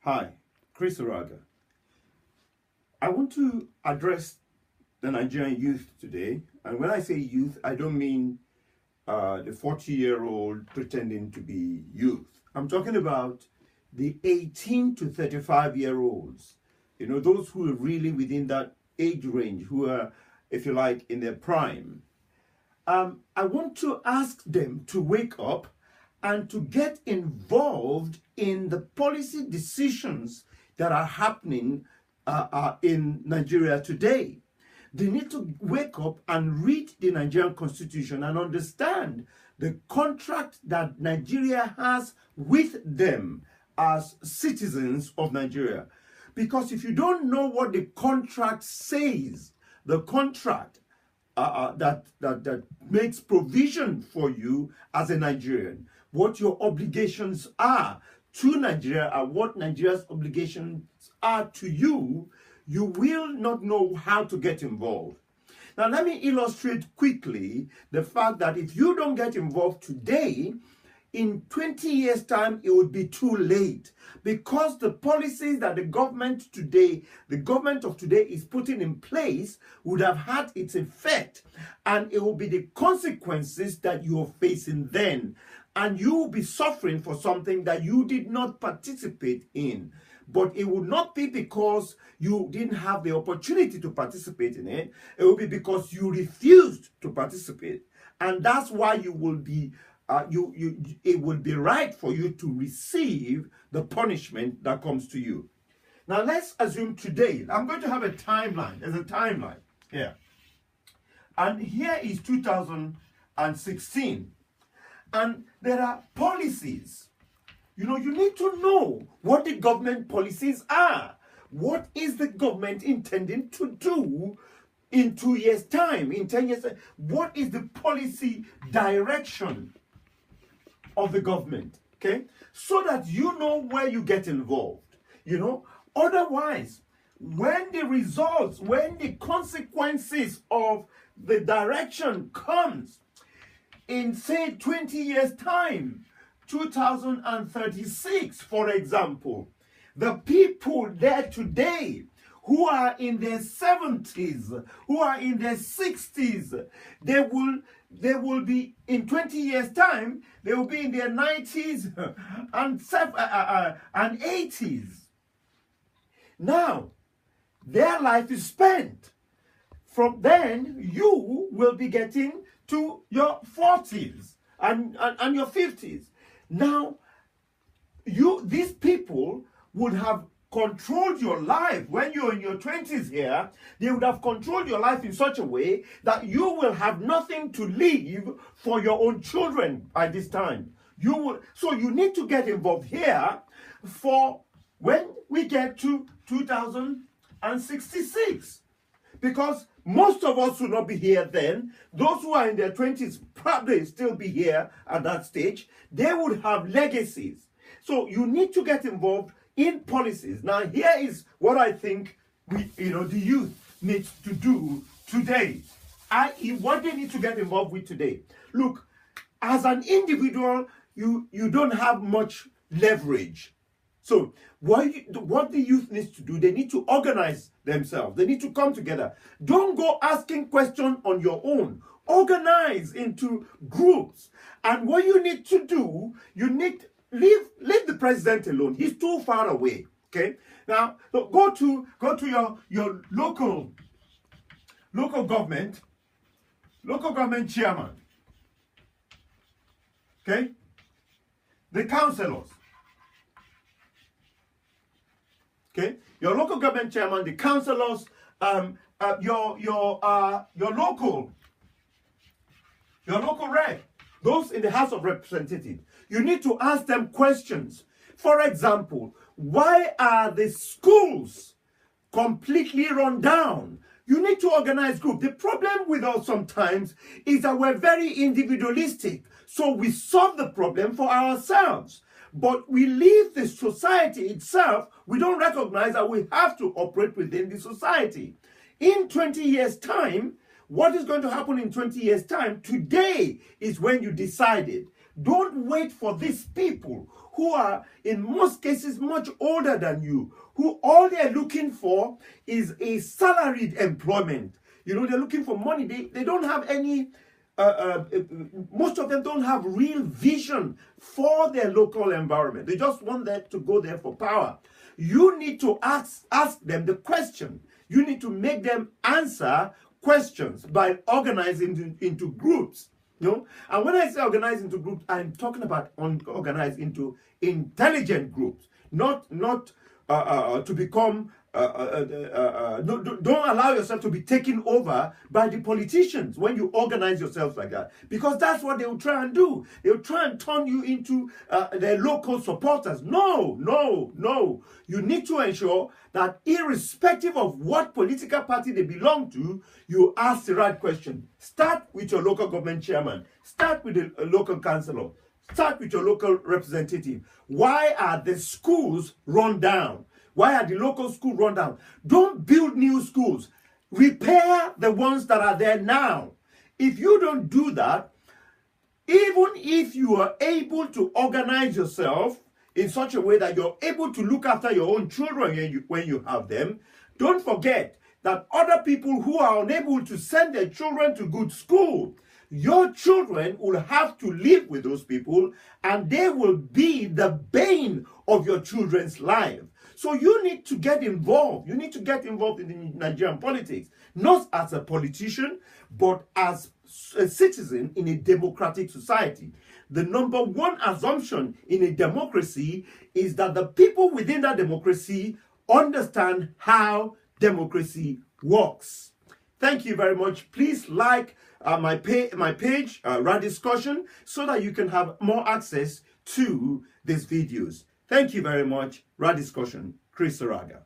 Hi, Chris Oraga. I want to address the Nigerian youth today. And when I say youth, I don't mean the 40-year-old pretending to be youth. I'm talking about the 18 to 35-year-olds. You know, those who are really within that age range, who are, if you like, in their prime. I want to ask them to wake up and to get involved in the policy decisions that are happening in Nigeria today. They need to wake up and read the Nigerian constitution and understand the contract that Nigeria has with them as citizens of Nigeria. Because if you don't know what the contract says, the contract that makes provision for you as a Nigerian, what your obligations are to Nigeria and what Nigeria's obligations are to you, you will not know how to get involved. Now, let me illustrate quickly the fact that if you don't get involved today, in 20 years' time, it would be too late, because the policies that the government of today is putting in place would have had its effect, and it will be the consequences that you are facing then, and you will be suffering for something that you did not participate in. But it would not be because you didn't have the opportunity to participate in it. It will be because you refused to participate, and that's why you will be it will be right for you to receive the punishment that comes to you. Now, let's assume today, I'm going to have a timeline. There's a timeline here. And here is 2016. And there are policies. You know, you need to know what the government policies are. What is the government intending to do in 2 years' time, in 10 years' time? What is the policy direction of the government, okay? So that you know where you get involved, you know? Otherwise, when the consequences of the direction comes in, say, 20 years' time, 2036, for example, the people there today who are in their 70s, who are in their 60s, they will be, in 20 years' time, they will be in their 90s and 80s. Now, their life is spent. From then, you will be getting to your 40s and your 50s. Now, these people would have controlled your life when you're in your 20s here. They would have controlled your life in such a way that you will have nothing to leave for your own children by this time. So you need to get involved here for when we get to 2066. Because most of us will not be here then. Those who are in their 20s probably still be here at that stage. They would have legacies. So you need to get involved in policies. Now, here is what I think the youth needs to do today. I.e., what they need to get involved with today. Look, as an individual, you don't have much leverage. So what the youth needs to do, they need to organize themselves. They need to come together. Don't go asking questions on your own. Organize into groups. And what you need to do, leave the president alone. He's too far away. Okay. Now go to your local government chairman. Okay. The councillors. Okay. Your local government chairman, the councillors, your local rep, those in the House of Representatives. You need to ask them questions. For example, why are the schools completely run down? You need to organize groups. The problem with us sometimes is that we're very individualistic. So we solve the problem for ourselves. But we leave the society itself. We don't recognize that we have to operate within the society. In 20 years' time, what is going to happen in 20 years' time? Today is when you decide it. Don't wait for these people who are in most cases much older than you, who all they're looking for is a salaried employment. You know, they're looking for money. They don't have any, most of them don't have real vision for their local environment. They just want them to go there for power. You need to ask them the question. You need to make them answer questions by organizing into groups. You know? And when I say organize into groups, I'm talking about organize into intelligent groups, not to become don't allow yourself to be taken over by the politicians when you organize yourselves like that, because that's what they will try and do. They will try and turn you into their local supporters. No. You need to ensure that irrespective of what political party they belong to, you ask the right question. Start with your local government chairman. Start with a local councillor. Start with your local representative. Why are the schools run down? Why are the local schools run down? Don't build new schools. Repair the ones that are there now. If you don't do that, even if you are able to organize yourself in such a way that you're able to look after your own children when you have them, don't forget that other people who are unable to send their children to good school, your children will have to live with those people, and they will be the bane of your children's life. So you need to get involved. You need to get involved in the Nigerian politics, not as a politician, but as a citizen in a democratic society. The number one assumption in a democracy is that the people within that democracy understand how democracy works. Thank you very much. Please like my page, Rad Discussion, so that you can have more access to these videos. Thank you very much. Rad Discussion, Chris Saraga.